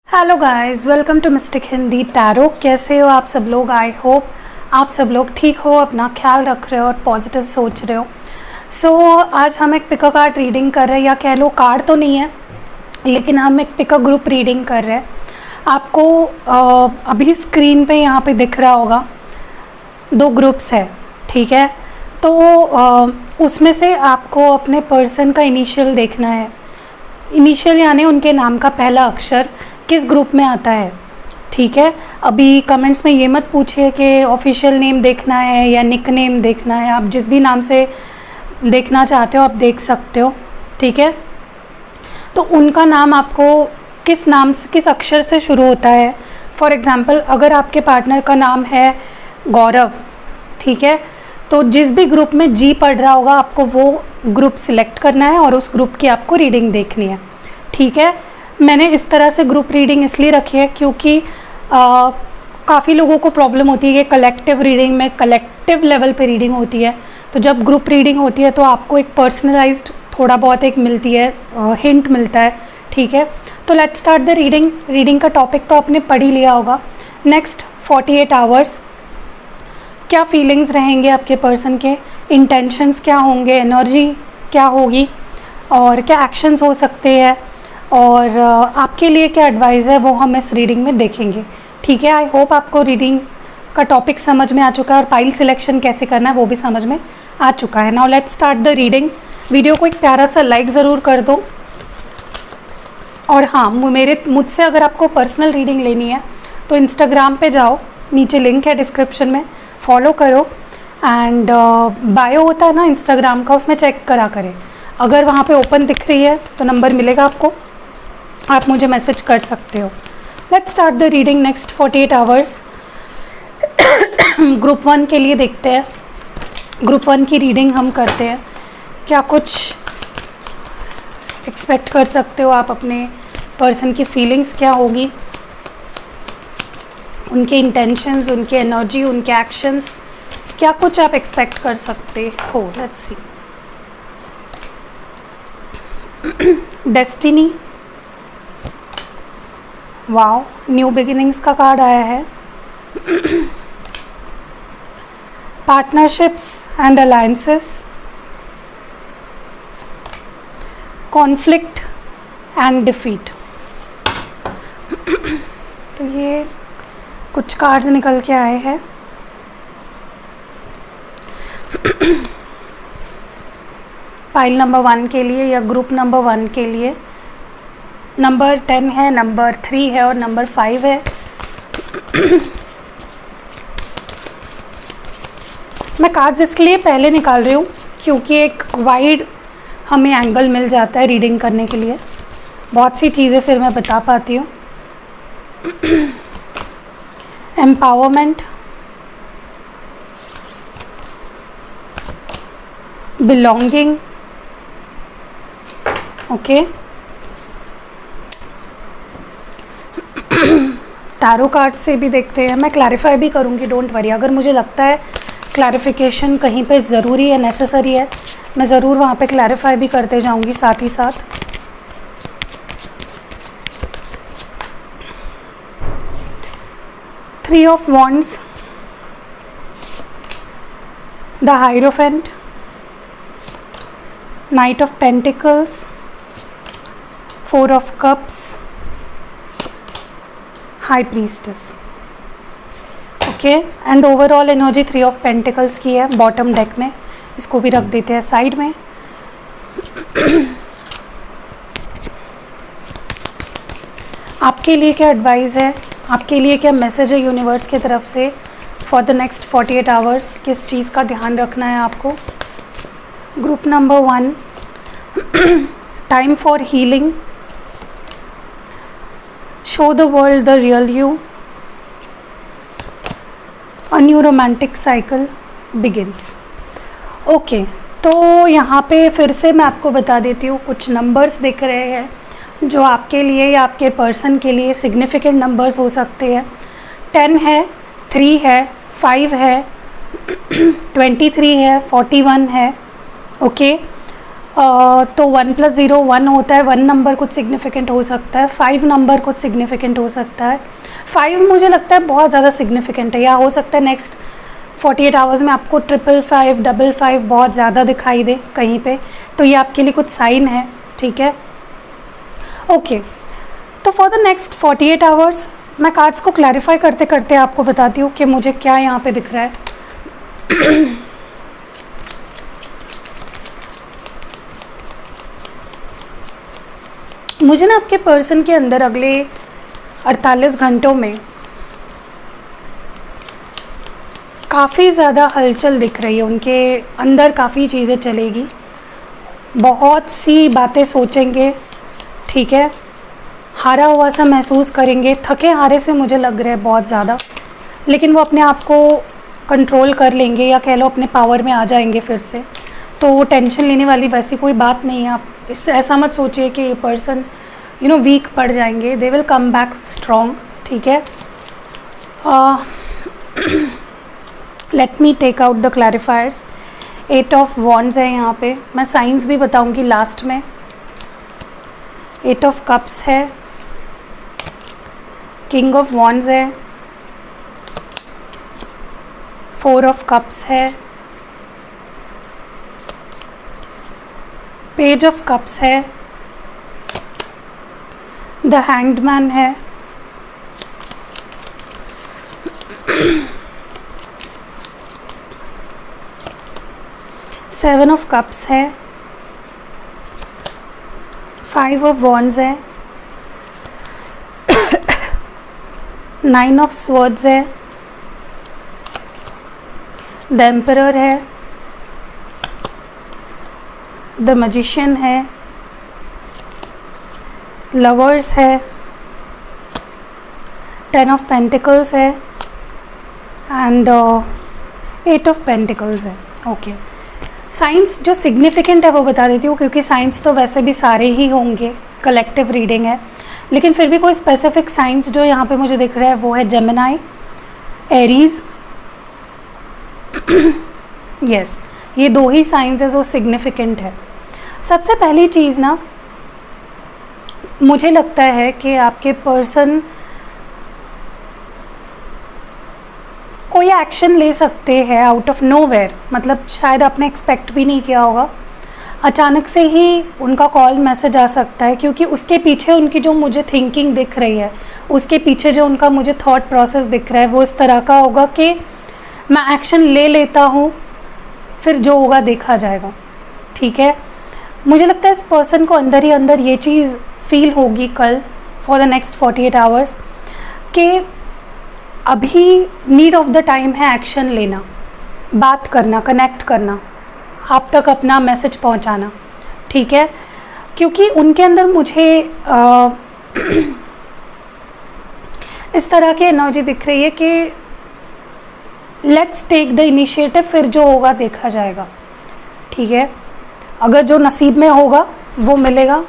Hello guys, welcome to mystic Hindi tarot. कैसे हो आप सब लोग? आई होप आप सब लोग ठीक हो, अपना ख्याल रख रहे हो और पॉजिटिव सोच रहे हो। आज हम एक पिक अ कार्ड रीडिंग कर रहे हैं, या कह लो कार्ड तो नहीं है, लेकिन हम एक पिक अ ग्रुप रीडिंग कर रहे हैं। आपको अभी स्क्रीन पे यहाँ पे दिख रहा होगा 2 ग्रुप्स है, ठीक है। तो उसमें से आपको अपने पर्सन का इनिशियल देखना है। इनिशियल यानी उनके नाम का पहला अक्षर किस ग्रुप में आता है, ठीक है। अभी कमेंट्स में ये मत पूछिए कि ऑफिशियल नेम देखना है या निक नेम देखना है। आप जिस भी नाम से देखना चाहते हो आप देख सकते हो, ठीक है। तो उनका नाम आपको किस नाम से, किस अक्षर से शुरू होता है। फॉर एग्ज़ाम्पल, अगर आपके पार्टनर का नाम है गौरव, ठीक है, तो जिस भी ग्रुप में जी पढ़ रहा होगा आपको वो ग्रुप सिलेक्ट करना है और उस ग्रुप की आपको रीडिंग देखनी है, ठीक है। मैंने इस तरह से ग्रुप रीडिंग इसलिए रखी है क्योंकि काफ़ी लोगों को प्रॉब्लम होती है कि कलेक्टिव रीडिंग में कलेक्टिव लेवल पे रीडिंग होती है, तो जब ग्रुप रीडिंग होती है तो आपको एक पर्सनलाइज्ड थोड़ा बहुत एक मिलती है, हिंट मिलता है, ठीक है। तो let's start the reading. Reading का टॉपिक तो आपने पढ़ ही लिया होगा। नेक्स्ट 48 आवर्स क्या फीलिंग्स रहेंगे आपके पर्सन के, इंटेंशंस क्या होंगे, एनर्जी क्या होगी और क्या एक्शंस हो सकते हैं, और आपके लिए क्या एडवाइस है वो हम इस रीडिंग में देखेंगे, ठीक है। आई होप आपको रीडिंग का टॉपिक समझ में आ चुका है और पाइल सिलेक्शन कैसे करना है वो भी समझ में आ चुका है। Now let's start the reading. Video को एक प्यारा सा लाइक ज़रूर कर दो। और हाँ, मुझसे अगर आपको पर्सनल रीडिंग लेनी है तो इंस्टाग्राम पे जाओ, नीचे लिंक है डिस्क्रिप्शन में, फॉलो करो। एंड बायो होता है ना इंस्टाग्राम का, उसमें चेक करा करें। अगर वहाँ पे ओपन दिख रही है तो नंबर मिलेगा आपको, आप मुझे मैसेज कर सकते हो। Let's start the reading next 48 hours. Group 1 के लिए देखते हैं, ग्रुप 1 की रीडिंग हम करते हैं। क्या कुछ एक्सपेक्ट कर सकते हो आप, अपने पर्सन की फीलिंग्स क्या होगी, उनके इंटेंशंस, उनकी एनर्जी, उनके एक्शंस, क्या कुछ आप एक्सपेक्ट कर सकते हो। Let's see. Destiny, wow, new beginnings का कार्ड आया है। Partnerships and alliances, conflict and defeat. तो ये कुछ कार्ड्स निकल के आए हैं। पाइल नंबर 1 के लिए या ग्रुप नंबर 1 के लिए नंबर 10 है, नंबर 3 है और नंबर 5 है। मैं कार्ड्स इसलिए पहले निकाल रही हूँ क्योंकि एक वाइड हमें एंगल मिल जाता है रीडिंग करने के लिए, बहुत सी चीज़ें फिर मैं बता पाती हूँ। Empowerment, belonging, okay. Tarot card से भी देखते हैं, मैं क्लैरिफाई भी करूँगी, डोंट वरी। अगर मुझे लगता है क्लैरिफिकेशन कहीं पे ज़रूरी है, नेसेसरी है, मैं ज़रूर वहाँ पे क्लैरिफाई भी करते जाऊँगी साथ ही साथ। Three of wands, the hierophant, night of pentacles, 4 of cups, high priestess, okay. And overall energy 3 of pentacles की है बॉटम डेक में, इसको भी रख देते हैं साइड में। आपके लिए क्या एडवाइस है, आपके लिए क्या मैसेज है यूनिवर्स की तरफ से फॉर द नेक्स्ट 48 आवर्स, किस चीज़ का ध्यान रखना है आपको। Group number 1, time for healing, show the world the real you, a new romantic cycle begins. Okay, तो यहाँ पे फिर से मैं आपको बता देती हूँ, कुछ नंबर्स दिख रहे हैं जो आपके लिए या आपके पर्सन के लिए सिग्निफिकेंट नंबर्स हो सकते हैं। 10 है, 3 है, 5 है, 23 है, 41 है, ओके। तो 1 + 0 1 होता है, 1 नंबर कुछ सिग्निफिकेंट हो सकता है, 5 नंबर कुछ सिग्निफिकेंट हो सकता है। 5 मुझे लगता है बहुत ज़्यादा सिग्निफिकेंट है, या हो सकता है नेक्स्ट 48 आवर्स में आपको 555 55 बहुत ज़्यादा दिखाई दे कहीं पे, तो ये आपके लिए कुछ साइन है, ठीक है। ओके, तो फॉर द नेक्स्ट 48 आवर्स मैं कार्ड्स को क्लैरिफाई करते करते आपको बताती हूँ कि मुझे क्या यहाँ पे दिख रहा है। मुझे ना आपके पर्सन के अंदर अगले 48 घंटों में काफ़ी ज़्यादा हलचल दिख रही है, उनके अंदर काफ़ी चीज़ें चलेगी, बहुत सी बातें सोचेंगे, ठीक है। हारा हुआ सा महसूस करेंगे, थके हारे से मुझे लग रहा है बहुत ज़्यादा, लेकिन वो अपने आप को कंट्रोल कर लेंगे, या कह लो अपने पावर में आ जाएंगे फिर से। तो टेंशन लेने वाली वैसी कोई बात नहीं है। आप इससे ऐसा मत सोचिए कि ये पर्सन वीक पड़ जाएंगे, they will come back strong, ठीक है। Let me take out the clarifiers. 8 of wands है यहाँ पे, मैं साइंस भी बताऊँगी लास्ट में। 8 ऑफ कप्स है, किंग ऑफ वॉन्ड्स है, 4 ऑफ कप्स है, पेज ऑफ कप्स है, द हैंग्ड मैन है, सेवन ऑफ कप्स है, 5 ऑफ वॉन्ड्स है, 9 ऑफ स्वॉर्ड्स है, द एम्परर है, द मैजिशियन है, लवर्स है, 10 ऑफ पेंटिकल्स है एंड 8 ऑफ पेंटिकल्स है। ओके, साइंस जो सिग्निफिकेंट है वो बता देती हूँ, क्योंकि साइंस तो वैसे भी सारे ही होंगे, कलेक्टिव रीडिंग है, लेकिन फिर भी कोई स्पेसिफिक साइंस जो यहाँ पे मुझे दिख रहा है वो है जेमिनाई, एरीज। यस, ये 2 ही साइंस है जो सिग्निफिकेंट है। सबसे पहली चीज़ ना, मुझे लगता है कि आपके पर्सन कोई एक्शन ले सकते हैं आउट ऑफ नोवेयर, मतलब शायद आपने एक्सपेक्ट भी नहीं किया होगा, अचानक से ही उनका कॉल मैसेज आ सकता है, क्योंकि उसके पीछे उनकी जो मुझे थिंकिंग दिख रही है, उसके पीछे जो उनका मुझे थॉट प्रोसेस दिख रहा है वो इस तरह का होगा कि मैं एक्शन ले लेता हूँ, फिर जो होगा देखा जाएगा, ठीक है। मुझे लगता है इस पर्सन को अंदर ही अंदर ये चीज़ फील होगी कल फॉर द नेक्स्ट 48 आवर्स कि अभी नीड ऑफ द टाइम है एक्शन लेना, बात करना, कनेक्ट करना, आप तक अपना मैसेज पहुंचाना, ठीक है। क्योंकि उनके अंदर मुझे इस तरह की एनर्जी दिख रही है कि लेट्स टेक द इनिशिएटिव, फिर जो होगा देखा जाएगा, ठीक है। अगर जो नसीब में होगा वो मिलेगा,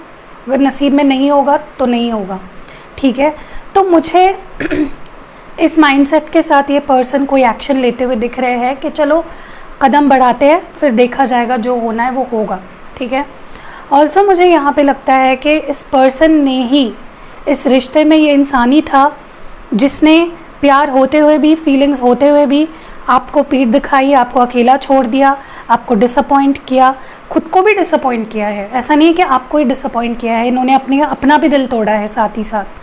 अगर नसीब में नहीं होगा तो नहीं होगा, ठीक है। तो मुझे इस माइंडसेट के साथ ये पर्सन कोई एक्शन लेते हुए दिख रहे हैं कि चलो कदम बढ़ाते हैं, फिर देखा जाएगा, जो होना है वो होगा, ठीक है। ऑल्सो मुझे यहाँ पे लगता है कि इस पर्सन ने ही इस रिश्ते में, ये इंसान ही था जिसने प्यार होते हुए भी, फीलिंग्स होते हुए भी आपको पीठ दिखाई, आपको अकेला छोड़ दिया, आपको डिसअपॉइंट किया, खुद को भी डिसअपॉइंट किया है। ऐसा नहीं है कि आपको ही डिसअपॉइंट किया है, इन्होंने अपना भी दिल तोड़ा है साथ ही साथ।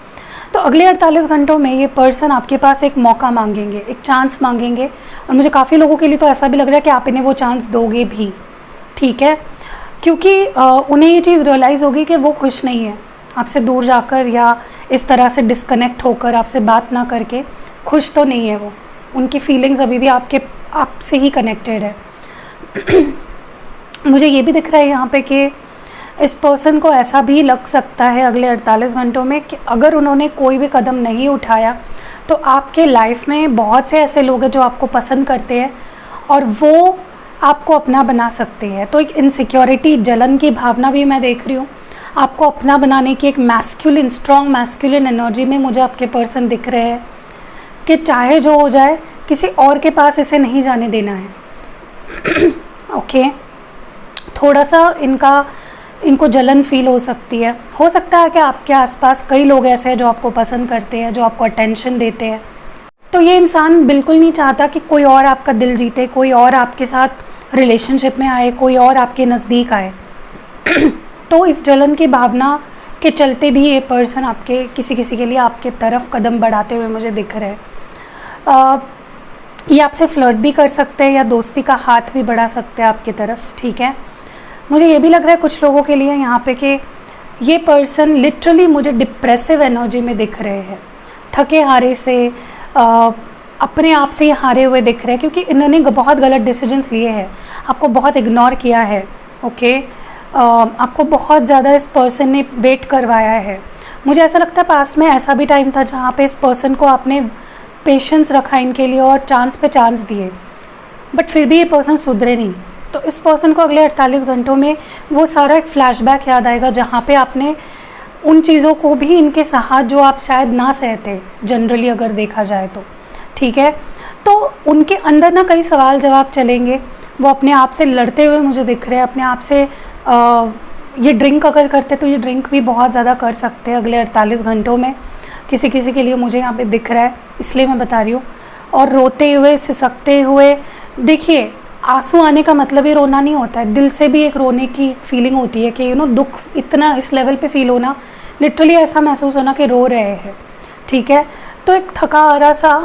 तो अगले 48 घंटों में ये पर्सन आपके पास एक मौका मांगेंगे, एक चांस मांगेंगे, और मुझे काफ़ी लोगों के लिए तो ऐसा भी लग रहा है कि आप इन्हें वो चांस दोगे भी, ठीक है। क्योंकि उन्हें ये चीज़ रियलाइज़ होगी कि वो खुश नहीं है आपसे दूर जाकर, या इस तरह से डिस्कनेक्ट होकर, आपसे बात ना करके खुश तो नहीं है वो, उनकी फीलिंग्स अभी भी आपसे ही कनेक्टेड है। मुझे ये भी दिख रहा है यहाँ पे कि इस पर्सन को ऐसा भी लग सकता है अगले 48 घंटों में कि अगर उन्होंने कोई भी कदम नहीं उठाया तो आपके लाइफ में बहुत से ऐसे लोग हैं जो आपको पसंद करते हैं और वो आपको अपना बना सकते हैं। तो एक इनसिक्योरिटी, जलन की भावना भी मैं देख रही हूँ, आपको अपना बनाने की एक मैस्कुलिन, स्ट्रॉन्ग मैस्कुलिन एनर्जी में मुझे आपके पर्सन दिख रहे हैं कि चाहे जो हो जाए किसी और के पास इसे नहीं जाने देना है। ओके, थोड़ा सा इनको जलन फील हो सकती है। हो सकता है कि आपके आसपास कई लोग ऐसे हैं जो आपको पसंद करते हैं, जो आपको अटेंशन देते हैं। तो ये इंसान बिल्कुल नहीं चाहता कि कोई और आपका दिल जीते, कोई और आपके साथ रिलेशनशिप में आए, कोई और आपके नज़दीक आए। तो इस जलन की भावना के चलते भी ये पर्सन आपके किसी के लिए आपके तरफ कदम बढ़ाते हुए मुझे दिख रहे हैं। ये आपसे फ्लर्ट भी कर सकते हैं या दोस्ती का हाथ भी बढ़ा सकते हैं आपकी तरफ, ठीक है। मुझे ये भी लग रहा है कुछ लोगों के लिए यहाँ पे कि ये पर्सन लिटरली मुझे डिप्रेसिव एनर्जी में दिख रहे हैं, थके हारे से, अपने आप से हारे हुए दिख रहे हैं, क्योंकि इन्होंने बहुत गलत डिसीजंस लिए हैं, आपको बहुत इग्नोर किया है, ओके। आपको बहुत ज़्यादा इस पर्सन ने वेट करवाया है। मुझे ऐसा लगता है पास्ट में ऐसा भी टाइम था जहाँ पे इस पर्सन को आपने पेशेंस रखा इनके लिए और चांस पे चांस दिए, बट फिर भी ये पर्सन सुधरे नहीं। तो इस पर्सन को अगले 48 घंटों में वो सारा एक फ्लैशबैक याद आएगा जहाँ पे आपने उन चीज़ों को भी इनके साथ जो आप शायद ना सहते जनरली अगर देखा जाए तो, ठीक है। तो उनके अंदर ना कई सवाल जवाब चलेंगे, वो अपने आप से लड़ते हुए मुझे दिख रहे हैं, अपने आप से ये ड्रिंक अगर करते तो ये ड्रिंक भी बहुत ज़्यादा कर सकते हैं अगले 48 घंटों में, किसी के लिए मुझे यहाँ पे दिख रहा है, इसलिए मैं बता रही हूँ। और रोते हुए, सिसकते हुए, देखिए आंसू आने का मतलब ही रोना नहीं होता है, दिल से भी एक रोने की फीलिंग होती है कि दुख इतना इस लेवल पे फील होना, लिटरली ऐसा महसूस होना कि रो रहे हैं, ठीक है। तो एक थका हारा सा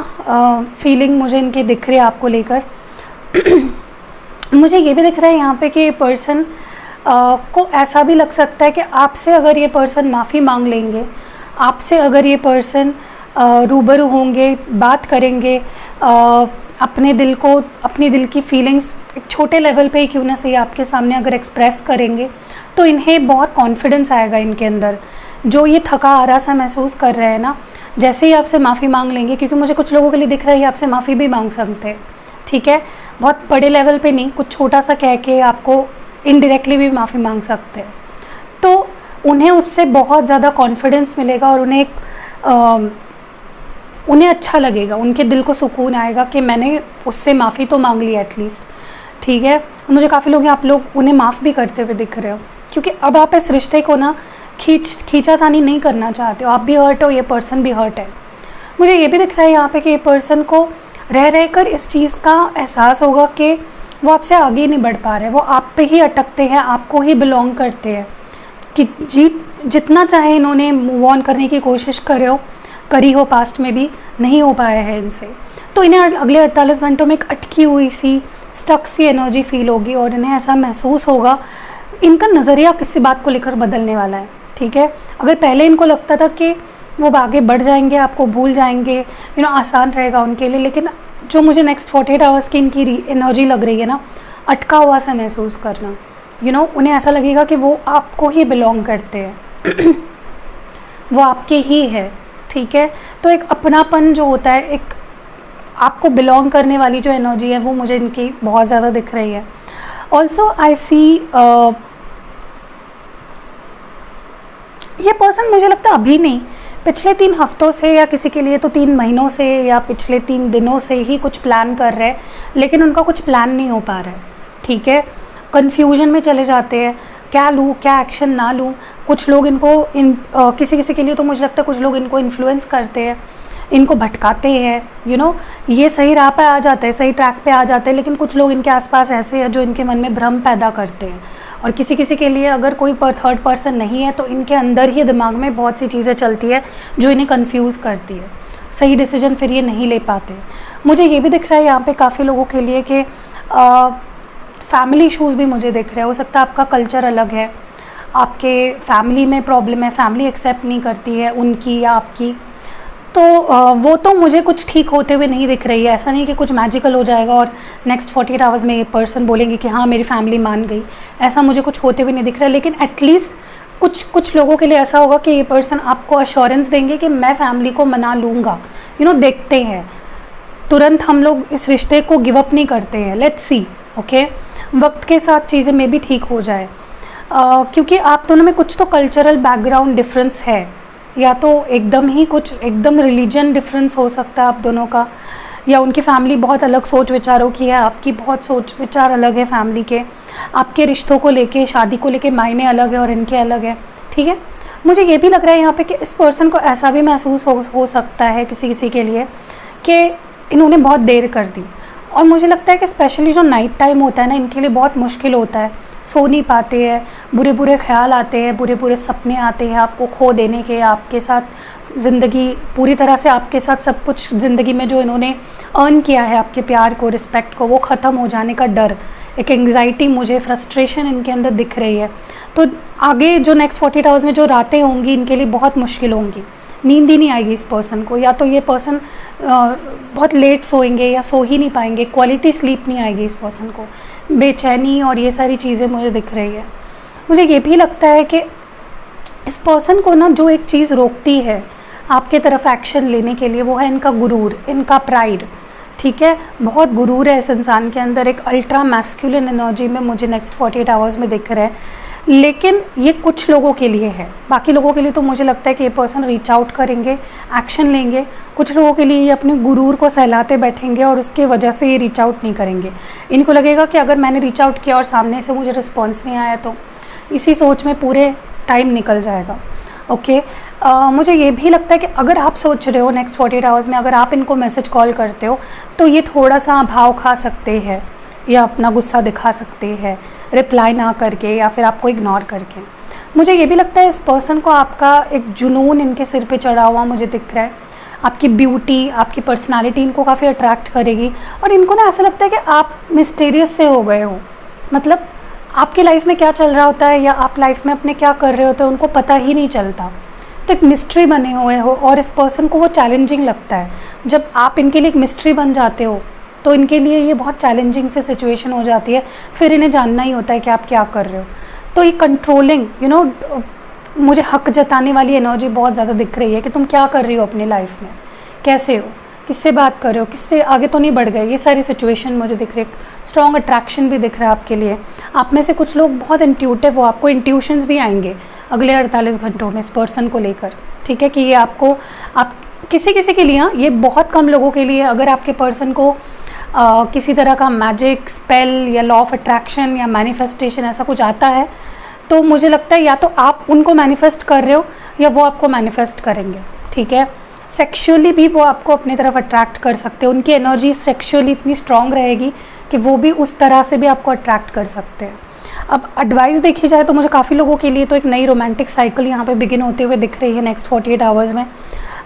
फीलिंग मुझे इनकी दिख रही है आपको लेकर। मुझे ये भी दिख रहा है यहाँ पे कि ये पर्सन को ऐसा भी लग सकता है कि आपसे अगर ये पर्सन माफ़ी मांग लेंगे, आपसे अगर ये पर्सन रूबरू होंगे, बात करेंगे, अपने दिल को, अपनी दिल की फीलिंग्स एक छोटे लेवल पे ही क्यों ना सही आपके सामने अगर एक्सप्रेस करेंगे, तो इन्हें बहुत कॉन्फिडेंस आएगा इनके अंदर। जो ये थका हारा सा महसूस कर रहे हैं ना, जैसे ही आपसे माफ़ी मांग लेंगे, क्योंकि मुझे कुछ लोगों के लिए दिख रहा है ये आपसे माफ़ी भी मांग सकते हैं, ठीक है। बहुत बड़े लेवल पे नहीं, कुछ छोटा सा कह के आपको इनडायरेक्टली भी माफ़ी मांग सकते हैं। तो उन्हें उससे बहुत ज़्यादा कॉन्फिडेंस मिलेगा और उन्हें अच्छा लगेगा, उनके दिल को सुकून आएगा कि मैंने उससे माफ़ी तो मांग ली एटलीस्ट, ठीक है। मुझे काफ़ी लोग हैं, आप लोग उन्हें माफ़ भी करते हुए दिख रहे हो, क्योंकि अब आप इस रिश्ते को ना खींचातानी नहीं करना चाहते हो, आप भी हर्ट हो, ये पर्सन भी हर्ट है। मुझे ये भी दिख रहा है यहाँ पे कि ये पर्सन को रह कर इस चीज़ का एहसास होगा कि वो आपसे आगे नहीं बढ़ पा रहे, वो आप पे ही अटकते हैं, आपको ही बिलोंग करते हैं, कि जितना चाहे इन्होंने मूव ऑन करने की कोशिश करी हो पास्ट में भी नहीं हो पाया है इनसे। तो इन्हें अगले 48 घंटों में एक अटकी हुई सी स्टक सी एनर्जी फील होगी और इन्हें ऐसा महसूस होगा, इनका नज़रिया किसी बात को लेकर बदलने वाला है, ठीक है। अगर पहले इनको लगता था कि वो आगे बढ़ जाएंगे, आपको भूल जाएंगे, आसान रहेगा उनके लिए, लेकिन जो मुझे नेक्स्ट 48 आवर्स की इनकी एनर्जी लग रही है ना, अटका हुआ सा महसूस करना, उन्हें ऐसा लगेगा कि वो आपको ही बिलोंग करते हैं, वो आपके ही है, ठीक है। तो एक अपनापन जो होता है, एक आपको बिलोंग करने वाली जो एनर्जी है, वो मुझे इनकी बहुत ज़्यादा दिख रही है। ऑल्सो आई सी ये पर्सन मुझे लगता है अभी नहीं, पिछले 3 हफ्तों से, या किसी के लिए तो 3 महीनों से, या पिछले 3 दिनों से ही कुछ प्लान कर रहे हैं, लेकिन उनका कुछ प्लान नहीं हो पा रहा है, ठीक है। कन्फ्यूजन में चले जाते हैं, क्या लूँ, क्या एक्शन ना लूँ। कुछ लोग इनको किसी के लिए तो मुझे लगता है कुछ लोग इनको इन्फ्लुएंस करते हैं, इनको भटकाते हैं, ये सही राह पे आ जाते हैं, सही ट्रैक पे आ जाते हैं, लेकिन कुछ लोग इनके आसपास ऐसे हैं जो इनके मन में भ्रम पैदा करते हैं। और किसी के लिए अगर कोई थर्ड पर्सन नहीं है तो इनके अंदर ही दिमाग में बहुत सी चीज़ें चलती है जो इन्हें कंफ्यूज करती है, सही डिसीजन फिर ये नहीं ले पाते। मुझे ये भी दिख रहा है यहाँ पे काफ़ी लोगों के लिए कि फैमिली इशूज़ भी मुझे दिख रहे हैं। हो सकता है आपका कल्चर अलग है, आपके फैमिली में प्रॉब्लम है, फैमिली एक्सेप्ट नहीं करती है उनकी या आपकी, तो वो तो मुझे कुछ ठीक होते हुए नहीं दिख रही है। ऐसा नहीं कि कुछ मैजिकल हो जाएगा और नेक्स्ट 48 आवर्स में ये पर्सन बोलेंगे कि हाँ मेरी फैमिली मान गई, ऐसा मुझे कुछ होते हुए नहीं दिख रहा है। लेकिन एटलीस्ट कुछ लोगों के लिए ऐसा होगा कि ये पर्सन आपको अश्योरेंस देंगे कि मैं फैमिली को मना लूँगा। देखते हैं, तुरंत हम लोग इस रिश्ते को गिव अप नहीं करते हैं, लेट्स सी, ओके। वक्त के साथ चीज़ें में भी ठीक हो जाए, क्योंकि आप दोनों में कुछ तो कल्चरल बैकग्राउंड डिफरेंस है, या तो एकदम रिलीजन डिफरेंस हो सकता है आप दोनों का, या उनकी फैमिली बहुत अलग सोच विचारों की है, आपकी बहुत सोच विचार अलग है फैमिली के, आपके रिश्तों को लेके, शादी को लेके मायने अलग है और इनके अलग है, ठीक है। मुझे ये भी लग रहा है यहाँ पे कि इस पर्सन को ऐसा भी महसूस हो सकता है किसी किसी के लिए कि इन्होंने बहुत देर कर दी, और मुझे लगता है कि स्पेशली जो नाइट टाइम होता है ना, इनके लिए बहुत मुश्किल होता है, सो नहीं पाते हैं, बुरे बुरे ख्याल आते हैं, बुरे बुरे सपने आते हैं आपको खो देने के, आपके साथ ज़िंदगी पूरी तरह से, आपके साथ सब कुछ ज़िंदगी में जो इन्होंने अर्न किया है, आपके प्यार को, रिस्पेक्ट को, वो ख़त्म हो जाने का डर, एक एंग्जाइटी, मुझे फ्रस्ट्रेशन इनके अंदर दिख रही है। तो आगे जो नेक्स्ट 48 आवर्स में जो रातें होंगी इनके लिए बहुत मुश्किल होंगी, नींद ही नहीं आएगी इस पर्सन को, या तो ये पर्सन बहुत लेट सोएंगे या सो ही नहीं पाएंगे, क्वालिटी स्लीप नहीं आएगी इस पर्सन को, बेचैनी और ये सारी चीज़ें मुझे दिख रही है। मुझे ये भी लगता है कि इस पर्सन को ना जो एक चीज़ रोकती है आपके तरफ एक्शन लेने के लिए, वो है इनका गुरूर, इनका प्राइड, ठीक है। बहुत गुरूर है इस इंसान के अंदर, एक अल्ट्रा मैस्कुलिन एनर्जी में मुझे नेक्स्ट 48 आवर्स में दिख रहा है। लेकिन ये कुछ लोगों के लिए है, बाकी लोगों के लिए तो मुझे लगता है कि ये पर्सन रीच आउट करेंगे, एक्शन लेंगे। कुछ लोगों के लिए ये अपने गुरूर को सहलाते बैठेंगे और उसके वजह से ये रीच आउट नहीं करेंगे। इनको लगेगा कि अगर मैंने रीच आउट किया और सामने से मुझे रिस्पॉन्स नहीं आया तो इसी सोच में पूरे टाइम निकल जाएगा। ओके, मुझे ये भी लगता है कि अगर आप सोच रहे हो नेक्स्ट 48 आवर्स में अगर आप इनको मैसेज कॉल करते हो तो ये थोड़ा सा भाव खा सकते हैं या अपना गुस्सा दिखा सकते हैं, रिप्लाई ना करके या फिर आपको इग्नोर करके। मुझे ये भी लगता है इस पर्सन को आपका एक जुनून इनके सिर पे चढ़ा हुआ मुझे दिख रहा है, आपकी ब्यूटी, आपकी पर्सनालिटी इनको काफ़ी अट्रैक्ट करेगी, और इनको ना ऐसा लगता है कि आप मिस्टीरियस से हो गए हो, मतलब आपकी लाइफ में क्या चल रहा होता है या आप लाइफ में अपने क्या कर रहे होते हो उनको पता ही नहीं चलता, तो एक मिस्ट्री बने हुए हो, और इस पर्सन को वो चैलेंजिंग लगता है। जब आप इनके लिए एक मिस्ट्री बन जाते हो तो इनके लिए ये बहुत चैलेंजिंग से सिचुएशन हो जाती है, फिर इन्हें जानना ही होता है कि आप क्या कर रहे हो। तो ये कंट्रोलिंग मुझे हक जताने वाली एनर्जी बहुत ज़्यादा दिख रही है कि तुम क्या कर रही हो अपनी लाइफ में, कैसे हो, किससे बात कर रहे हो, किससे आगे तो नहीं बढ़ गए, ये सारी सिचुएशन मुझे दिख रही है। स्ट्रॉन्ग अट्रैक्शन भी दिख रहा है आपके लिए। आप में से कुछ लोग बहुत इंट्यूटिव हो, आपको इंट्यूशंस भी आएंगे अगले 48 घंटों में इस पर्सन को लेकर, ठीक है, कि ये आपको आप किसी किसी के लिए, ये बहुत कम लोगों के लिए, अगर आपके पर्सन को किसी तरह का मैजिक स्पेल या लॉ ऑफ अट्रैक्शन या मैनिफेस्टेशन ऐसा कुछ आता है तो मुझे लगता है या तो आप उनको मैनिफेस्ट कर रहे हो या वो आपको मैनिफेस्ट करेंगे, ठीक है। सेक्सुअली भी वो आपको अपनी तरफ अट्रैक्ट कर सकते हैं, उनकी एनर्जी सेक्सुअली इतनी स्ट्रॉन्ग रहेगी कि वो भी उस तरह से भी आपको अट्रैक्ट कर सकते हैं। अब एडवाइस देखी जाए तो मुझे काफ़ी लोगों के लिए तो एक नई रोमांटिक साइकिल यहाँ पे बिगिन होते हुए दिख रही है नेक्स्ट 48 आवर्स में।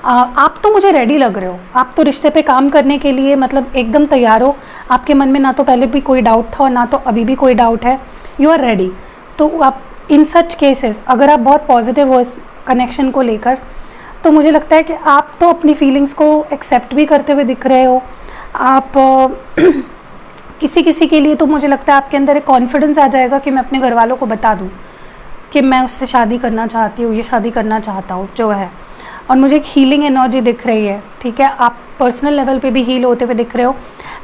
आप तो मुझे रेडी लग रहे हो, आप तो रिश्ते पे काम करने के लिए मतलब एकदम तैयार हो, आपके मन में ना तो पहले भी कोई डाउट था और ना तो अभी भी कोई डाउट है, यू आर रेडी। तो आप इन सच केसेस अगर आप बहुत पॉजिटिव हो इस कनेक्शन को लेकर तो मुझे लगता है कि आप तो अपनी फीलिंग्स को एक्सेप्ट भी करते हुए दिख रहे हो। आप किसी किसी के लिए तो मुझे लगता है आपके अंदर एक कॉन्फिडेंस आ जाएगा कि मैं अपने घर वालों को बता दूँ कि मैं उससे शादी करना चाहती हूँ, ये शादी करना चाहता हूँ जो है। और मुझे एक हीलिंग एनर्जी दिख रही है, ठीक है, आप पर्सनल लेवल पे भी हील होते हुए दिख रहे हो,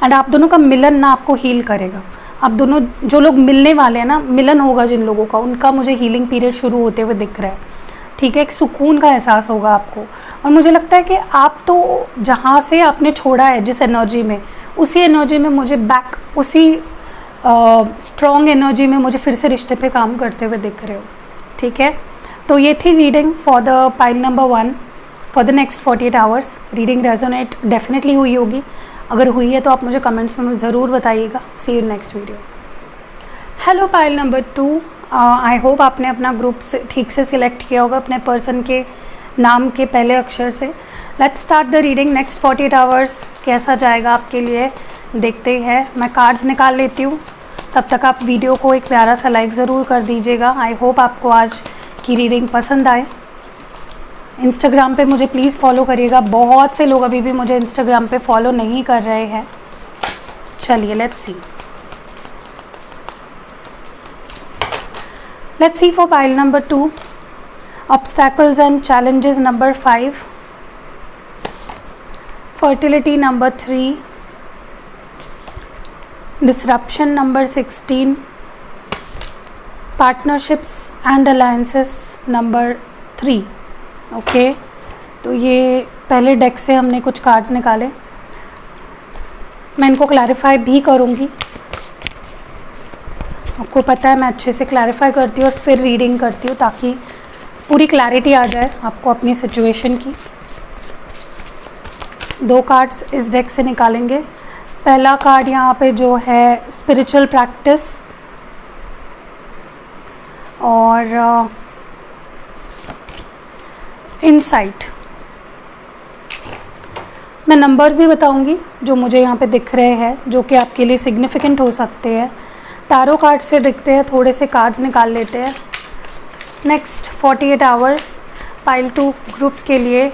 एंड आप दोनों का मिलन ना आपको हील करेगा। आप दोनों जो लोग मिलने वाले हैं ना, मिलन होगा जिन लोगों का, उनका मुझे हीलिंग पीरियड शुरू होते हुए दिख रहा है, ठीक है। एक सुकून का एहसास होगा आपको, और मुझे लगता है कि आप तो जहाँ से आपने छोड़ा है जिस एनर्जी में, उसी एनर्जी में मुझे बैक, उसी स्ट्रॉन्ग एनर्जी में मुझे फिर से रिश्ते पे काम करते हुए दिख रहे हो, ठीक है। तो ये थी reading for the pile number 1 for the next 48 hours. Reading resonate definitely हुई होगी, अगर हुई है तो आप मुझे कमेंट्स में ज़रूर बताइएगा। See you next video. Hello pile number 2, I hope आपने अपना ग्रुप से ठीक से सिलेक्ट किया होगा अपने पर्सन के नाम के पहले अक्षर से। Let's start the reading next 48 hours कैसा जाएगा आपके लिए देखते हैं। मैं कार्ड्स निकाल लेती हूँ, तब तक आप वीडियो को एक प्यारा सा लाइक ज़रूर कर दीजिएगा। आई होप आपको आज की रीडिंग पसंद आए। इंस्टाग्राम पे मुझे प्लीज़ फॉलो करिएगा, बहुत से लोग अभी भी मुझे इंस्टाग्राम पे फॉलो नहीं कर रहे हैं। चलिए let's see for pile number 2, obstacles and challenges number 5, fertility number 3, disruption number 16, partnerships and alliances number 3। Okay, तो ये पहले डेक से हमने कुछ कार्ड्स निकाले। मैं इनको क्लैरिफाई भी करूँगी। आपको पता है मैं अच्छे से क्लैरिफाई करती हूँ और फिर रीडिंग करती हूँ ताकि पूरी क्लैरिटी आ जाए आपको अपनी सिचुएशन की। 2 कार्ड्स इस डेक से निकालेंगे। पहला कार्ड यहाँ पे जो है स्पिरिचुअल प्रैक्टिस और इनसाइट। मैं नंबर्स भी बताऊंगी जो मुझे यहाँ पे दिख रहे हैं, जो कि आपके लिए सिग्निफिकेंट हो सकते हैं। टैरो कार्ड से दिखते हैं, थोड़े से कार्ड्स निकाल लेते हैं। नेक्स्ट 48 आवर्स पाइल 2 ग्रुप के लिए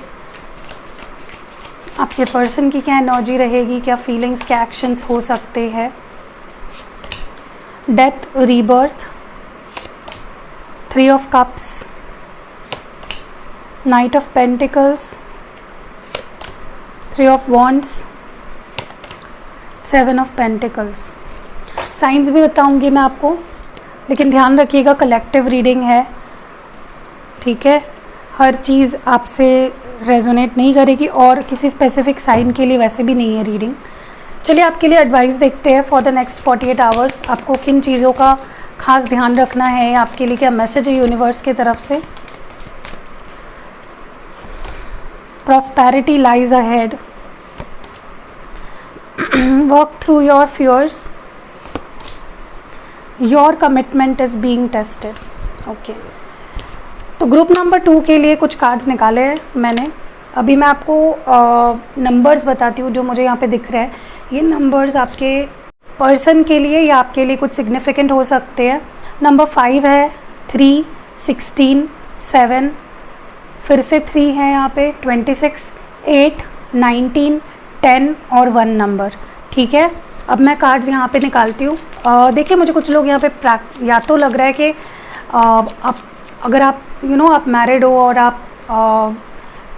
आपके पर्सन की क्या एनर्जी रहेगी, क्या फीलिंग्स, क्या एक्शंस हो सकते हैं। Death, rebirth, 3 of cups, night of pentacles, 3 of wands, 7 of pentacles. Science भी बताऊंगी मैं आपको, लेकिन ध्यान रखिएगा कलेक्टिव रीडिंग है, ठीक है। हर चीज़ आपसे रेजोनेट नहीं करेगी और किसी स्पेसिफिक साइन के लिए वैसे भी नहीं है रीडिंग। चलिए आपके लिए एडवाइस देखते हैं फॉर द नेक्स्ट 48 आवर्स। आपको किन चीज़ों का खास ध्यान रखना है, आपके लिए क्या मैसेज है यूनिवर्स की तरफ से। Prosperity lies ahead, work through your fears, your commitment is being tested. Okay, तो ग्रुप नंबर 2 के लिए कुछ कार्ड्स निकाले हैं मैंने। अभी मैं आपको नंबर्स बताती हूँ जो मुझे यहाँ पे दिख रहे हैं। ये नंबर्स आपके पर्सन के लिए या आपके लिए कुछ सिग्निफिकेंट हो सकते हैं। नंबर 5 है, 3, 16, 7, फिर से 3 है यहाँ पे, 26, 8, 19, 10 और 1 नंबर, ठीक है। अब मैं कार्ड्स यहाँ पे निकालती हूँ। देखिए मुझे कुछ लोग यहाँ पे या तो लग रहा है कि आप अगर आप आप मैरिड हो और आप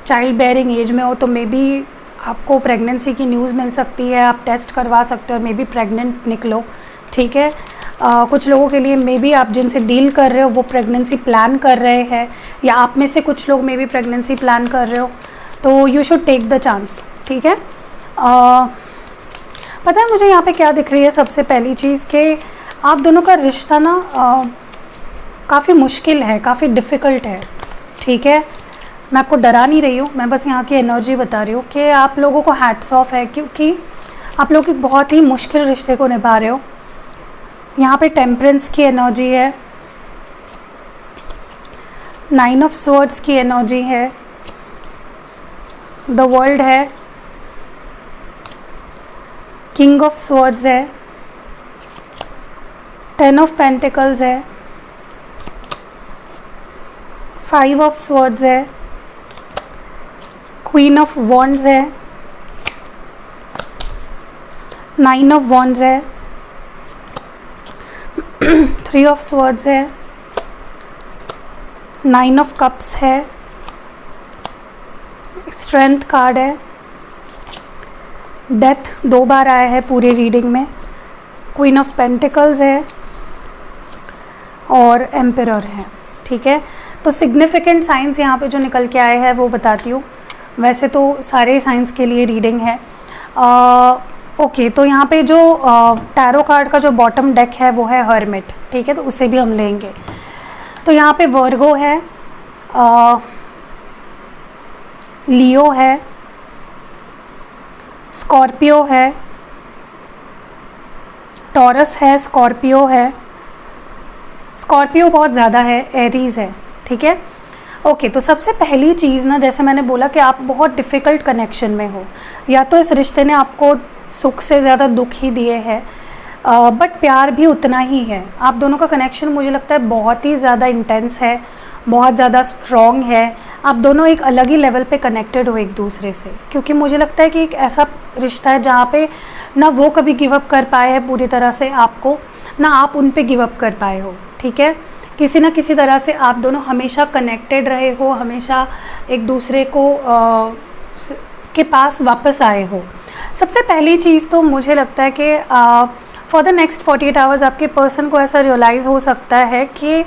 चाइल्ड बेयरिंग एज में हो तो मे बी आपको प्रेगनेंसी की न्यूज़ मिल सकती है, आप टेस्ट करवा सकते हो और मे बी प्रेग्नेंट निकलो, ठीक है। कुछ लोगों के लिए मे बी आप जिनसे डील कर रहे हो वो प्रेगनेंसी प्लान कर रहे हैं, या आप में से कुछ लोग मे बी प्रेगनेंसी प्लान कर रहे हो, तो you should take the chance, ठीक है। पता है मुझे यहाँ पे क्या दिख रही है, सबसे पहली चीज़ कि आप दोनों का रिश्ता ना काफ़ी मुश्किल है, काफ़ी डिफ़िकल्ट है, ठीक है। मैं आपको डरा नहीं रही हूँ, मैं बस यहाँ की एनर्जी बता रही हूँ कि आप लोगों को हैट्स ऑफ है, क्योंकि आप लोग एक बहुत ही मुश्किल रिश्ते को निभा रहे हो। यहाँ पे टेम्परेंस की एनर्जी है, 9 ऑफ स्वॉर्ड्स की एनर्जी है, द वर्ल्ड है, किंग ऑफ स्वॉर्ड्स है, 10 ऑफ पेंटिकल्स है, 5 ऑफ स्वॉर्ड्स है, क्वीन ऑफ वॉन्ड्स है, 9 ऑफ वॉन्ड्स है, 3 ऑफ स्वॉर्ड्स है, 9 ऑफ कप्स है, स्ट्रेंथ कार्ड है, डेथ 2 बार आया है पूरी रीडिंग में, क्वीन ऑफ पेंटिकल्स है और एम्परर है, ठीक है। तो सिग्निफिकेंट साइंस यहाँ पे जो निकल के आए हैं वो बताती हूँ। वैसे तो सारे साइंस के लिए रीडिंग है। ओके, तो यहाँ पे जो टैरो कार्ड का जो बॉटम डेक है वो है हर्मिट, ठीक है, तो उसे भी हम लेंगे। तो यहाँ पे वर्गो है, लियो है, स्कॉर्पियो है, टॉरस है, स्कॉर्पियो है, स्कॉर्पियो बहुत ज़्यादा है, एरीज़ है, ठीक है। ओके, तो सबसे पहली चीज़ ना, जैसे मैंने बोला कि आप बहुत डिफ़िकल्ट कनेक्शन में हो, या तो इस रिश्ते ने आपको सुख से ज़्यादा दुख ही दिए हैं, बट प्यार भी उतना ही है। आप दोनों का कनेक्शन मुझे लगता है बहुत ही ज़्यादा इंटेंस है, बहुत ज़्यादा स्ट्रॉन्ग है। आप दोनों एक अलग ही लेवल पे कनेक्टेड हो एक दूसरे से, क्योंकि मुझे लगता है कि एक ऐसा रिश्ता है जहाँ पे ना वो कभी गिव अप कर पाए हैं पूरी तरह से आपको, ना आप उन पे गिव अप कर पाए हो, ठीक है। किसी ना किसी तरह से आप दोनों हमेशा कनेक्टेड रहे हो, हमेशा एक दूसरे को के पास वापस आए हो। सबसे पहली चीज़ तो मुझे लगता है कि फॉर द नेक्स्ट 48 आवर्स आपके पर्सन को ऐसा रियलाइज़ हो सकता है कि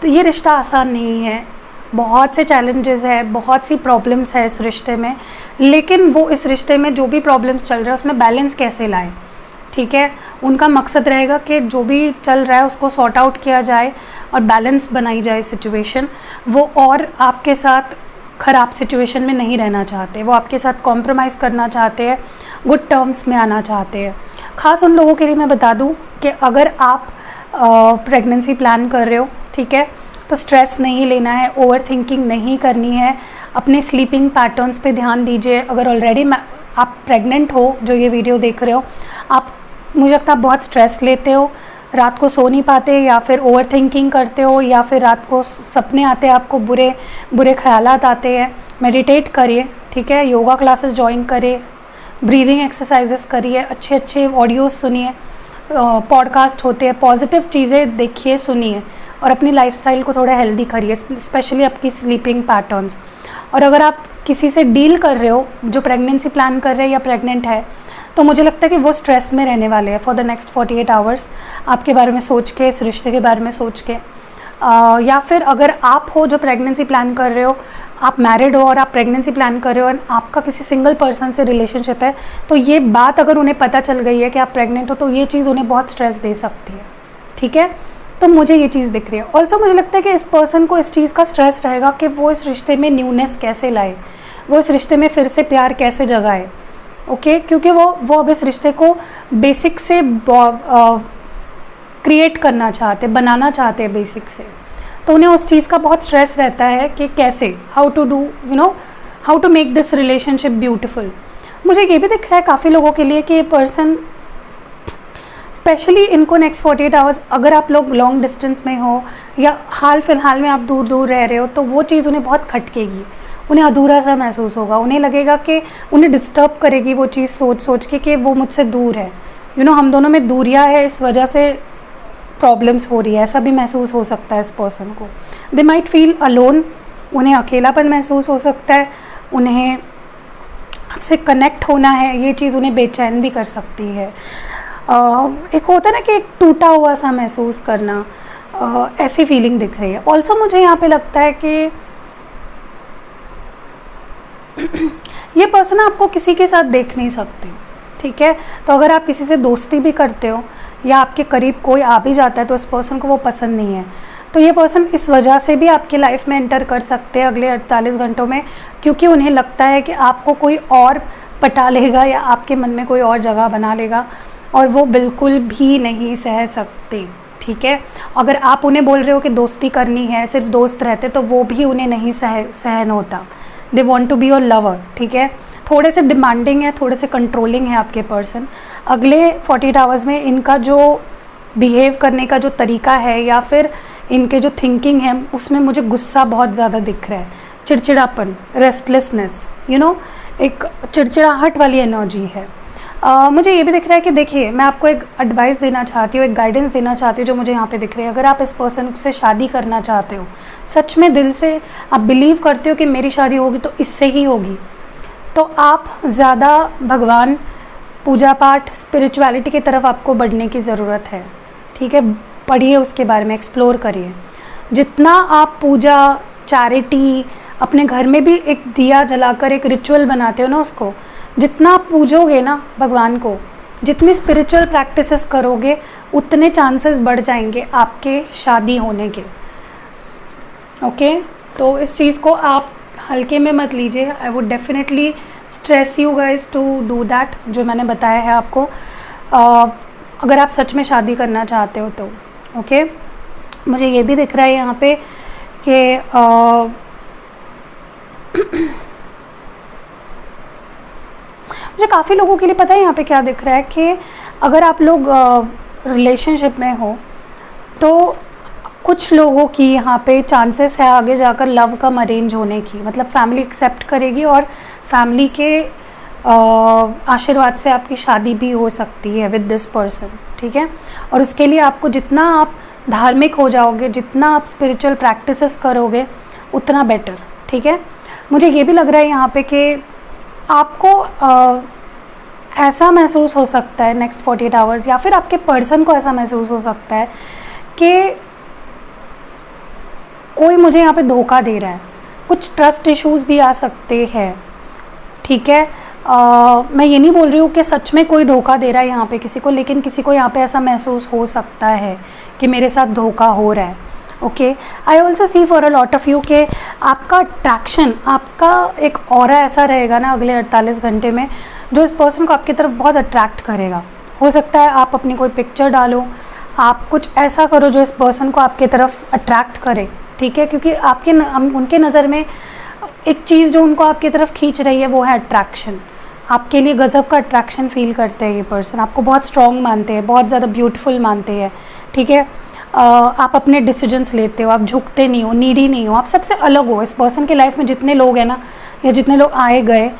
ये रिश्ता आसान नहीं है, बहुत से चैलेंजेस है, बहुत सी प्रॉब्लम्स है इस रिश्ते में, लेकिन वो इस रिश्ते में जो भी प्रॉब्लम्स चल रहा है उसमें बैलेंस कैसे लाए, ठीक है। उनका मकसद रहेगा कि जो भी चल रहा है उसको सॉर्ट आउट किया जाए और बैलेंस बनाई जाए सिचुएशन। वो और आपके साथ ख़राब सिचुएशन में नहीं रहना चाहते, वो आपके साथ कॉम्प्रोमाइज़ करना चाहते हैं, गुड टर्म्स में आना चाहते हैं। ख़ास उन लोगों के लिए मैं बता दूं कि अगर आप प्रेगनेंसी प्लान कर रहे हो, ठीक है, तो स्ट्रेस नहीं लेना है, ओवर थिंकिंग नहीं करनी है, अपने स्लीपिंग पैटर्न्स पे ध्यान दीजिए। अगर ऑलरेडी आप प्रेग्नेंट हो, जो ये वीडियो देख रहे हो, आप मुझे लगता है आप बहुत स्ट्रेस लेते हो, रात को सो नहीं पाते, या फिर ओवर थिंकिंग करते हो, या फिर रात को सपने आते हैं, आपको बुरे बुरे ख्यालात आते हैं। मेडिटेट करिए, ठीक है, योगा क्लासेस ज्वाइन करिए, ब्रीदिंग एक्सरसाइजेस करिए, अच्छे अच्छे ऑडियोज़ सुनिए, पॉडकास्ट होते हैं, पॉजिटिव चीज़ें देखिए सुनिए, और अपनी लाइफस्टाइल को थोड़ा हेल्दी करिए, स्पेशली आपकी स्लीपिंग पैटर्न्स। और अगर आप किसी से डील कर रहे हो जो प्रेगनेंसी प्लान कर रहे हैं या प्रेग्नेंट है, तो मुझे लगता है कि वो स्ट्रेस में रहने वाले हैं फॉर द नेक्स्ट 48 आवर्स, आपके बारे में सोच के, इस रिश्ते के बारे में सोच के। या फिर अगर आप हो जो प्रेगनेंसी प्लान कर रहे हो, आप मैरिड हो और आप प्रेगनेंसी प्लान कर रहे हो और आपका किसी सिंगल पर्सन से रिलेशनशिप है, तो ये बात अगर उन्हें पता चल गई है कि आप प्रेग्नेंट हो, तो ये चीज़ उन्हें बहुत स्ट्रेस दे सकती है, ठीक है। तो मुझे ये चीज़ दिख रही है। ऑल्सो मुझे लगता है कि इस पर्सन को इस चीज़ का स्ट्रेस रहेगा कि वो इस रिश्ते में न्यूनेस कैसे लाए, वो इस रिश्ते में फिर से प्यार कैसे जगाए, ओके, क्योंकि वो अब इस रिश्ते को बेसिक से क्रिएट करना चाहते, बनाना चाहते हैं बेसिक से। तो उन्हें उस चीज़ का बहुत स्ट्रेस रहता है कि कैसे, how to do, how to make this relationship beautiful. मुझे ये भी दिख रहा है काफ़ी लोगों के लिए कि ये पर्सन, स्पेशली इनको नेक्स्ट 48 आवर्स, अगर आप लोग लॉन्ग डिस्टेंस में हो या हाल फिलहाल में आप दूर दूर रह रहे हो, तो वो चीज़ उन्हें बहुत खटकेगी, उन्हें अधूरा सा महसूस होगा, उन्हें लगेगा कि उन्हें डिस्टर्ब करेगी वो चीज़ सोच सोच के कि वो मुझसे दूर है, हम दोनों में दूरियां है, इस वजह से प्रॉब्लम्स हो रही है, ऐसा भी महसूस हो सकता है इस पर्सन को। दे माइट फील अलोन, उन्हें अकेलापन महसूस हो सकता है, उन्हें आपसे कनेक्ट होना है, ये चीज़ उन्हें बेचैन भी कर सकती है। एक होता है ना कि एक टूटा हुआ सा महसूस करना, ऐसी फीलिंग दिख रही है। ऑल्सो मुझे यहाँ पे लगता है कि ये पर्सन आपको किसी के साथ देख नहीं सकते, ठीक है। तो अगर आप किसी से दोस्ती भी करते हो या आपके करीब कोई आ भी जाता है, तो इस पर्सन को वो पसंद नहीं है। तो ये पर्सन इस वजह से भी आपकी लाइफ में एंटर कर सकते हैं अगले 48 घंटों में, क्योंकि उन्हें लगता है कि आपको कोई और पटा लेगा या आपके मन में कोई और जगह बना लेगा, और वो बिल्कुल भी नहीं सह सकते, ठीक है। अगर आप उन्हें बोल रहे हो कि दोस्ती करनी है, सिर्फ दोस्त रहते, तो वो भी उन्हें नहीं सहन होता। They want to be your lover, ठीक है। थोड़े से डिमांडिंग है, थोड़े से कंट्रोलिंग है आपके पर्सन। अगले 48 आवर्स में इनका जो बिहेव करने का जो तरीका है या फिर इनके जो थिंकिंग है, उसमें मुझे गुस्सा बहुत ज़्यादा दिख रहा है, चिड़चिड़ापन, रेस्टलेसनेस, एक चिड़चिड़ाहट वाली एनर्जी है। मुझे ये भी दिख रहा है कि देखिए, मैं आपको एक एडवाइस देना चाहती हूँ, एक गाइडेंस देना चाहती हूँ जो मुझे यहाँ पे दिख रही है। अगर आप इस पर्सन से शादी करना चाहते हो, सच में दिल से आप बिलीव करते हो कि मेरी शादी होगी तो इससे ही होगी, तो आप ज़्यादा भगवान, पूजा पाठ, स्पिरिचुअलिटी की तरफ आपको बढ़ने की ज़रूरत है, ठीक है। पढ़िए उसके बारे में, एक्सप्लोर करिए। जितना आप पूजा, चैरिटी, अपने घर में भी एक दिया जलाकर एक रिचुअल बनाते हो ना, उसको जितना आप पूजोगे ना भगवान को, जितनी स्पिरिचुअल प्रैक्टिसेस करोगे, उतने चांसेस बढ़ जाएंगे आपके शादी होने के, ओके। तो इस चीज़ को आप हल्के में मत लीजिए। I would definitely stress you guys to do that, जो मैंने बताया है आपको, अगर आप सच में शादी करना चाहते हो तो, ओके। मुझे ये भी दिख रहा है यहाँ पे कि मुझे काफ़ी लोगों के लिए पता है यहाँ पे क्या दिख रहा है कि अगर आप लोग रिलेशनशिप में हो, तो कुछ लोगों की यहाँ पे चांसेस है आगे जाकर लव कम अरेंज होने की, मतलब फैमिली एक्सेप्ट करेगी और फैमिली के आशीर्वाद से आपकी शादी भी हो सकती है विद दिस पर्सन, ठीक है। और उसके लिए आपको जितना आप धार्मिक हो जाओगे, जितना आप स्पिरिचुअल प्रैक्टिसेस करोगे, उतना बेटर, ठीक है। मुझे ये भी लग रहा है यहाँ पे कि आपको ऐसा महसूस हो सकता है नेक्स्ट 48 आवर्स, या फिर आपके पर्सन को ऐसा महसूस हो सकता है कि कोई मुझे यहाँ पे धोखा दे रहा है, कुछ ट्रस्ट इश्यूज भी आ सकते हैं, ठीक है। मैं ये नहीं बोल रही हूँ कि सच में कोई धोखा दे रहा है यहाँ पे किसी को, लेकिन किसी को यहाँ पे ऐसा महसूस हो सकता है कि मेरे साथ धोखा हो रहा है। Okay, I also see for a lot of you कि आपका अट्रैक्शन, आपका एक ऑरा ऐसा रहेगा ना अगले 48 घंटे में जो इस पर्सन को आपकी तरफ बहुत अट्रैक्ट करेगा। हो सकता है आप अपनी कोई पिक्चर डालो, आप कुछ ऐसा करो जो इस पर्सन को आपकी तरफ अट्रैक्ट करे, ठीक है, क्योंकि आपके उनके नज़र में एक चीज़ जो उनको आपकी तरफ खींच रही है वो है अट्रैक्शन। आपके लिए गज़ब का अट्रैक्शन फील करते हैं ये पर्सन, आपको बहुत स्ट्रॉन्ग मानते हैं, बहुत ज़्यादा ब्यूटीफुल मानते हैं, ठीक है। आप अपने डिसीजंस लेते हो, आप झुकते नहीं हो, नीडी नहीं हो, आप सबसे अलग हो। इस पर्सन की लाइफ में जितने लोग हैं ना, या जितने लोग आए गए,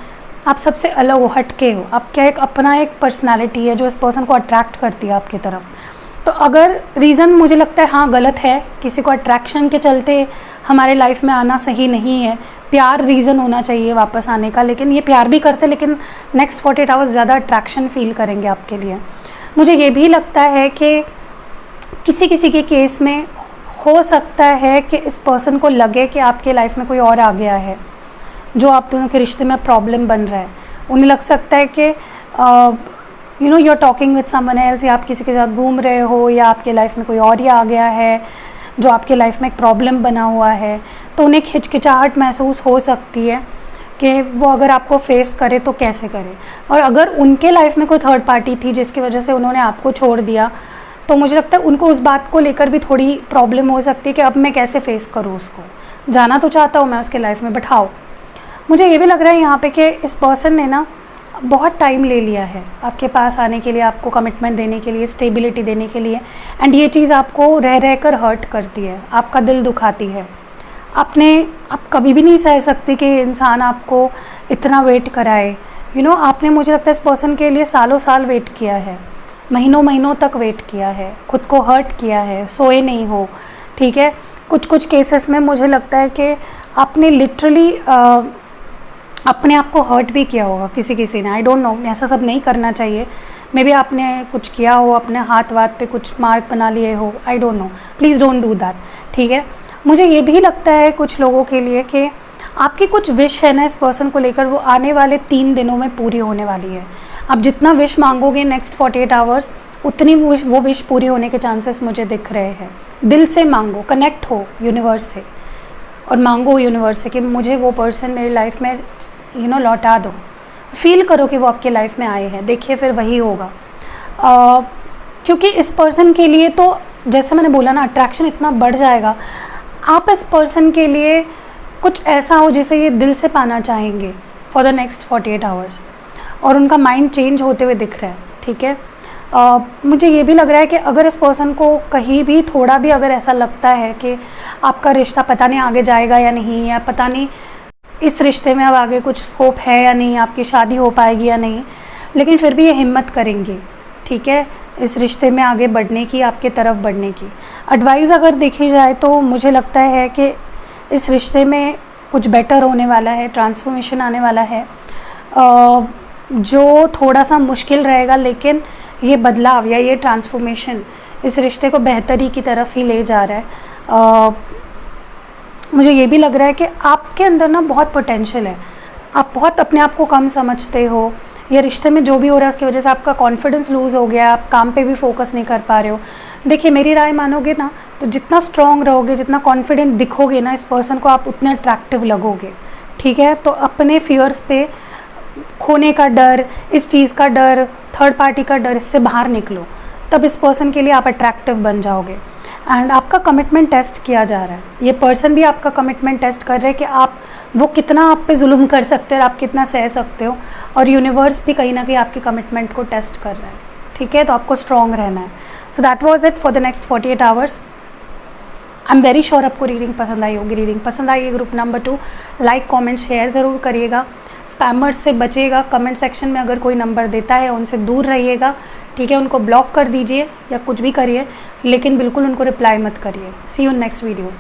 आप सबसे अलग हो, हटके हो। आपका एक अपना एक पर्सनालिटी है जो इस पर्सन को अट्रैक्ट करती है आपकी तरफ। तो अगर रीज़न मुझे लगता है हाँ गलत है, किसी को अट्रैक्शन के चलते हमारे लाइफ में आना सही नहीं है, प्यार रीज़न होना चाहिए वापस आने का, लेकिन ये प्यार भी करते लेकिन नेक्स्ट 48 आवर्स ज़्यादा अट्रैक्शन फील करेंगे आपके लिए। मुझे ये भी लगता है कि किसी किसी के केस में हो सकता है कि इस पर्सन को लगे कि आपके लाइफ में कोई और आ गया है जो आप दोनों के रिश्ते में प्रॉब्लम बन रहा है। उन्हें लग सकता है कि you know you are talking with someone else, या आप किसी के साथ घूम रहे हो, या आपके लाइफ में कोई और ही आ गया है जो आपके लाइफ में एक प्रॉब्लम बना हुआ है। तो उन्हें हिचकिचाहट महसूस हो सकती है कि वो अगर आपको फेस करे तो कैसे करे। और अगर उनके लाइफ में कोई थर्ड पार्टी थी जिसकी वजह से उन्होंने आपको छोड़ दिया, तो मुझे लगता है उनको उस बात को लेकर भी थोड़ी प्रॉब्लम हो सकती है कि अब मैं कैसे फेस करूँ उसको। जाना तो चाहता हूँ मैं उसके लाइफ में, बट हाउ। मुझे ये भी लग रहा है यहाँ पे कि इस पर्सन ने ना बहुत टाइम ले लिया है आपके पास आने के लिए, आपको कमिटमेंट देने के लिए, स्टेबिलिटी देने के लिए, एंड ये चीज़ आपको रह रह कर हर्ट करती है, आपका दिल दुखाती है। आप कभी भी नहीं सह सकते कि इंसान आपको इतना वेट कराए। यू नो आपने, मुझे लगता है इस पर्सन के लिए सालों साल वेट किया है, महीनों महीनों तक वेट किया है, खुद को हर्ट किया है, सोए नहीं हो, ठीक है। कुछ केसेस में मुझे लगता है कि आपने लिटरली अपने आप को हर्ट भी किया होगा किसी ने, आई डोंट नो, ऐसा सब नहीं करना चाहिए। मे बी आपने कुछ किया हो, अपने हाथ वाथ पे कुछ मार्क बना लिए हो, I don't know, please don't do that, ठीक है। मुझे ये भी लगता है कुछ लोगों के लिए कि आपकी कुछ विश है ना इस पर्सन को लेकर, वो आने वाले 3 दिनों में पूरी होने वाली है। आप जितना विश मांगोगे नेक्स्ट 48 आवर्स, उतनी वो विश पूरी होने के चांसेस मुझे दिख रहे हैं। दिल से मांगो, कनेक्ट हो यूनिवर्स से और मांगो यूनिवर्स से कि मुझे वो पर्सन मेरी लाइफ में यू नो लौटा दो। फील करो कि वो आपके लाइफ में आए हैं, देखिए फिर वही होगा। क्योंकि इस पर्सन के लिए तो जैसे मैंने बोला ना, अट्रैक्शन इतना बढ़ जाएगा। आप इस पर्सन के लिए कुछ ऐसा हो जिसे ये दिल से पाना चाहेंगे फॉर द नेक्स्ट 48 आवर्स, और उनका माइंड चेंज होते हुए दिख रहा है, ठीक है। मुझे ये भी लग रहा है कि अगर इस पर्सन को कहीं भी थोड़ा भी अगर ऐसा लगता है कि आपका रिश्ता पता नहीं आगे जाएगा या नहीं, या पता नहीं इस रिश्ते में अब आगे कुछ स्कोप है या नहीं, आपकी शादी हो पाएगी या नहीं, लेकिन फिर भी ये हिम्मत करेंगे, ठीक है, इस रिश्ते में आगे बढ़ने की, आपके तरफ बढ़ने की। एडवाइस अगर देखी जाए तो मुझे लगता है कि इस रिश्ते में कुछ बेटर होने वाला है, ट्रांसफॉर्मेशन आने वाला है, जो थोड़ा सा मुश्किल रहेगा, लेकिन ये बदलाव या ये ट्रांसफॉर्मेशन इस रिश्ते को बेहतरी की तरफ ही ले जा रहा है। मुझे ये भी लग रहा है कि आपके अंदर ना बहुत पोटेंशियल है, आप बहुत अपने आप को कम समझते हो, या रिश्ते में जो भी हो रहा है उसकी वजह से आपका कॉन्फिडेंस लूज़ हो गया, आप काम पे भी फोकस नहीं कर पा रहे हो। देखिए मेरी राय मानोगे ना, तो जितना स्ट्रॉन्ग रहोगे, जितना कॉन्फिडेंट दिखोगे ना इस पर्सन को, आप उतने अट्रैक्टिव लगोगे, ठीक है। तो अपने फियर्स पे, खोने का डर, इस चीज़ का डर, थर्ड पार्टी का डर, इससे बाहर निकलो, तब इस पर्सन के लिए आप अट्रैक्टिव बन जाओगे। एंड आपका कमिटमेंट टेस्ट किया जा रहा है, ये पर्सन भी आपका कमिटमेंट टेस्ट कर रहे हैं कि आप वो कितना आप पे जुल्म कर सकते हो और आप कितना सह सकते हो, और यूनिवर्स भी कहीं ना कहीं आपके कमिटमेंट को टेस्ट कर रहा है, ठीक है। तो आपको स्ट्रॉन्ग रहना है। So that was it for the next 48 hours. I am very sure आपको रीडिंग पसंद आई होगी। रीडिंग पसंद आई है, group number 2 like comment share ज़रूर करिएगा। स्पैमर्स से बचिएगा, कमेंट सेक्शन में अगर कोई नंबर देता है उनसे दूर रहिएगा, ठीक है। उनको ब्लॉक कर दीजिए या कुछ भी करिए, लेकिन बिल्कुल उनको रिप्लाई मत करिए। सी यू इन नेक्स्ट वीडियो।